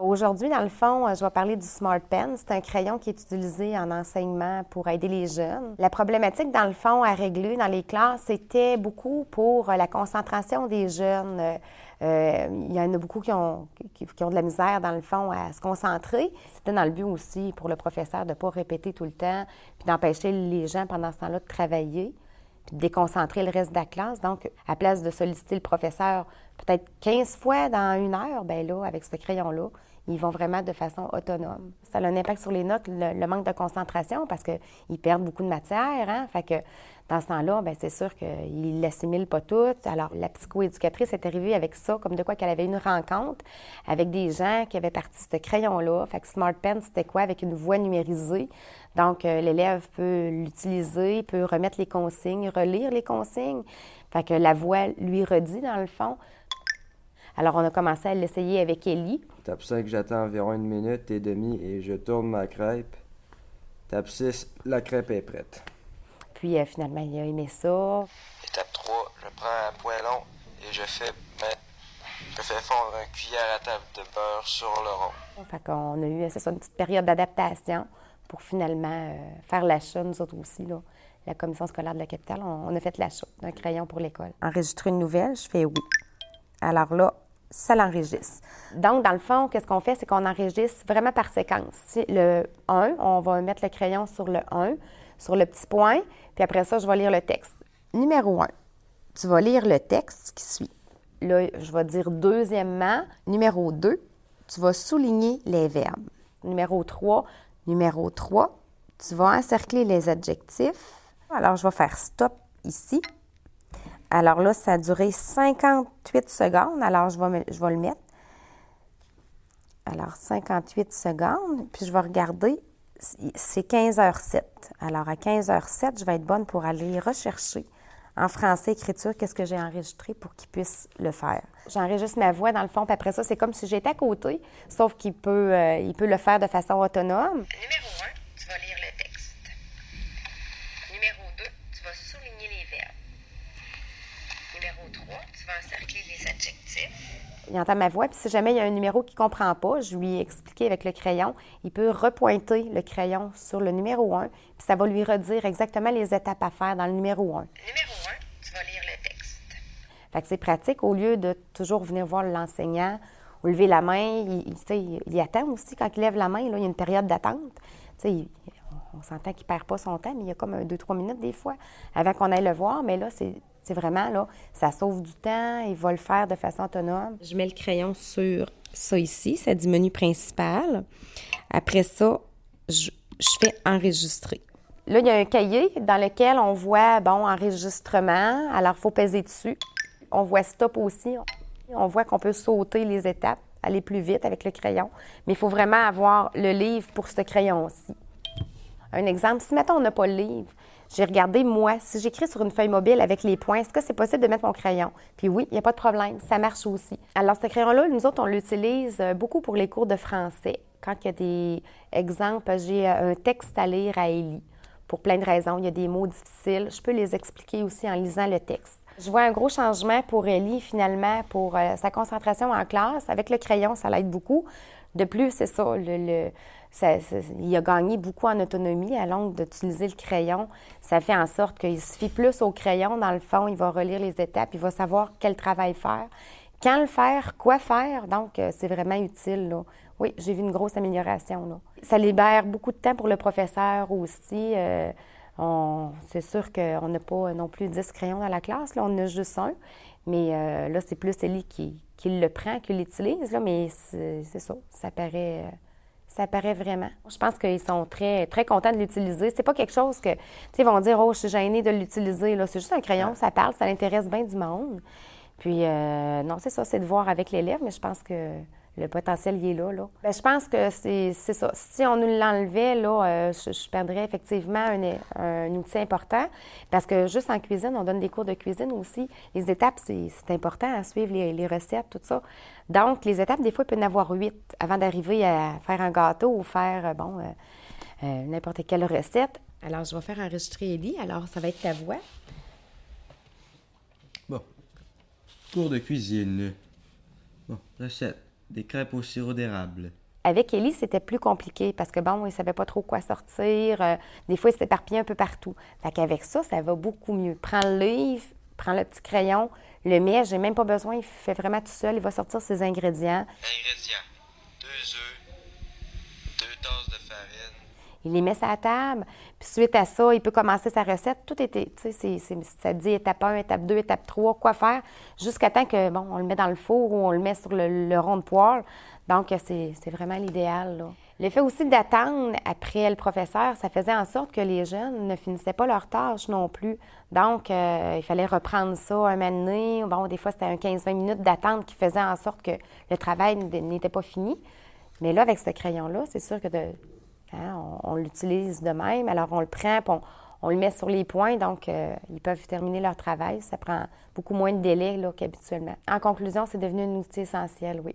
Aujourd'hui, dans le fond, je vais parler du Smart Pen. C'est un crayon qui est utilisé en enseignement pour aider les jeunes. La problématique, dans le fond, à régler dans les classes, c'était beaucoup pour la concentration des jeunes. Il y en a beaucoup qui ont de la misère, dans le fond, à se concentrer. C'était dans le but aussi pour le professeur de ne pas répéter tout le temps, puis d'empêcher les gens pendant ce temps-là de travailler, puis de déconcentrer le reste de la classe. Donc, à place de solliciter le professeur peut-être 15 fois dans une heure, bien là, avec ce crayon-là, ils vont vraiment de façon autonome. Ça a un impact sur les notes, le manque de concentration, parce qu'ils perdent beaucoup de matière, hein? Fait que dans ce temps-là, bien, c'est sûr qu'ils ne l'assimilent pas tout. Alors, la psychoéducatrice est arrivée avec ça, comme de quoi qu'elle avait une rencontre avec des gens qui avaient parti ce crayon-là. Fait que Smart Pen, c'était quoi? Avec une voix numérisée. Donc, l'élève peut l'utiliser, peut remettre les consignes, relire les consignes. Fait que la voix lui redit, dans le fond. Alors, on a commencé à l'essayer avec Ellie. Étape 5, j'attends environ 1 minute et demie et je tourne ma crêpe. Étape 6, la crêpe est prête. Puis, finalement, il a aimé ça. Étape 3, je prends un poêlon et je fais fondre une cuillère à table de beurre sur le rond. Fait qu'on a eu, c'est ça, une petite période d'adaptation pour finalement faire l'achat, nous autres aussi, là. La commission scolaire de la capitale, on a fait l'achat d'un crayon pour l'école. Enregistrer une nouvelle, je fais oui. Alors là, ça l'enregistre. Donc, dans le fond, qu'est-ce qu'on fait? C'est qu'on enregistre vraiment par séquence. Le 1, on va mettre le crayon sur le 1, sur le petit point, puis après ça, je vais lire le texte. Numéro 1, tu vas lire le texte qui suit. Là, je vais dire deuxièmement, numéro 2, tu vas souligner les verbes. Numéro 3, tu vas encercler les adjectifs. Alors, je vais faire stop ici. Alors là, ça a duré 58 secondes. Alors, je vais le mettre. Alors, 58 secondes. Puis, je vais regarder. C'est 15h07. Alors, à 15h07, je vais être bonne pour aller rechercher en français écriture qu'est-ce que j'ai enregistré pour qu'il puisse le faire. J'enregistre ma voix dans le fond, puis après ça, c'est comme si j'étais à côté, sauf qu'il peut le faire de façon autonome. Numéro 1, tu vas lire le texte. Numéro 2, tu vas souligner les verbes. Numéro 3, tu vas encercler les adjectifs. Il entend ma voix, puis si jamais il y a un numéro qu'il ne comprend pas, je lui ai expliqué avec le crayon, il peut repointer le crayon sur le numéro 1, puis ça va lui redire exactement les étapes à faire dans le numéro 1. Numéro 1, tu vas lire le texte. Fait que c'est pratique, au lieu de toujours venir voir l'enseignant ou lever la main, il attend aussi quand il lève la main, là, il y a une période d'attente. On s'entend qu'il ne perd pas son temps, mais il y a comme 2-3 minutes des fois avant qu'on aille le voir, mais là, c'est vraiment, là, ça sauve du temps, il va le faire de façon autonome. Je mets le crayon sur ça ici, ça dit menu principal. Après ça, je fais enregistrer. Là, il y a un cahier dans lequel on voit, enregistrement, alors il faut peser dessus. On voit stop aussi, on voit qu'on peut sauter les étapes, aller plus vite avec le crayon, mais il faut vraiment avoir le livre pour ce crayon-ci. Un exemple, si, mettons, on n'a pas le livre, j'ai regardé, moi, si j'écris sur une feuille mobile avec les points, est-ce que c'est possible de mettre mon crayon? Puis oui, il n'y a pas de problème, ça marche aussi. Alors, ce crayon-là, nous autres, on l'utilise beaucoup pour les cours de français. Quand il y a des exemples, j'ai un texte à lire à Ellie. Pour plein de raisons, il y a des mots difficiles. Je peux les expliquer aussi en lisant le texte. Je vois un gros changement pour Ellie, finalement, pour sa concentration en classe. Avec le crayon, ça l'aide beaucoup. De plus, c'est ça, il a gagné beaucoup en autonomie à longue d'utiliser le crayon. Ça fait en sorte qu'il se fie plus au crayon. Dans le fond, il va relire les étapes, il va savoir quel travail faire, quand le faire, quoi faire. Donc, c'est vraiment utile, là. Oui, j'ai vu une grosse amélioration, là. Ça libère beaucoup de temps pour le professeur aussi. C'est sûr qu'on n'a pas non plus 10 crayons dans la classe, là, on en a juste un. Mais là, c'est plus Ellie qui le prend, qui l'utilise, là, mais c'est ça, ça paraît vraiment. Je pense qu'ils sont très, très contents de l'utiliser. C'est pas quelque chose que, tu sais, ils vont dire « Oh, je suis gênée de l'utiliser. » Là, c'est juste un crayon, ça parle, ça l'intéresse bien du monde. Puis, non, c'est ça, c'est de voir avec l'élève, mais je pense que le potentiel, il est là. Bien, je pense que c'est ça. Si on nous l'enlevait, là, je perdrais effectivement un outil important. Parce que juste en cuisine, on donne des cours de cuisine aussi. Les étapes, c'est important à suivre, les recettes, tout ça. Donc, les étapes, des fois, il peut y en avoir 8 avant d'arriver à faire un gâteau ou faire, n'importe quelle recette. Alors, je vais faire enregistrer Ellie. Alors, ça va être ta voix. Bon. Cours de cuisine. Bon, recette. des crêpes au sirop d'érable. Avec Élie, c'était plus compliqué parce que, bon, il ne savait pas trop quoi sortir. Des fois, il s'éparpillait un peu partout. Fait qu'avec ça, ça va beaucoup mieux. Prends le livre, prends le petit crayon, le mets, j'ai même pas besoin, il fait vraiment tout seul. Il va sortir ses ingrédients. Ingrédients. 2 œufs, 2 tasses de farine. Il les met sur la table. Puis suite à ça, il peut commencer sa recette. Tout était, tu sais, ça dit étape 1, étape 2, étape 3, quoi faire, jusqu'à temps que, bon, on le met dans le four ou on le met sur le rond de poêle. Donc, c'est vraiment l'idéal, là. Le fait aussi d'attendre après le professeur, ça faisait en sorte que les jeunes ne finissaient pas leurs tâches non plus. Donc, il fallait reprendre ça un moment donné. Bon, des fois, c'était un 15-20 minutes d'attente qui faisait en sorte que le travail n'était pas fini. Mais là, avec ce crayon-là, c'est sûr que on l'utilise de même. Alors, on le prend, puis on le met sur les points. Donc, ils peuvent terminer leur travail. Ça prend beaucoup moins de délai là, qu'habituellement. En conclusion, c'est devenu un outil essentiel, oui.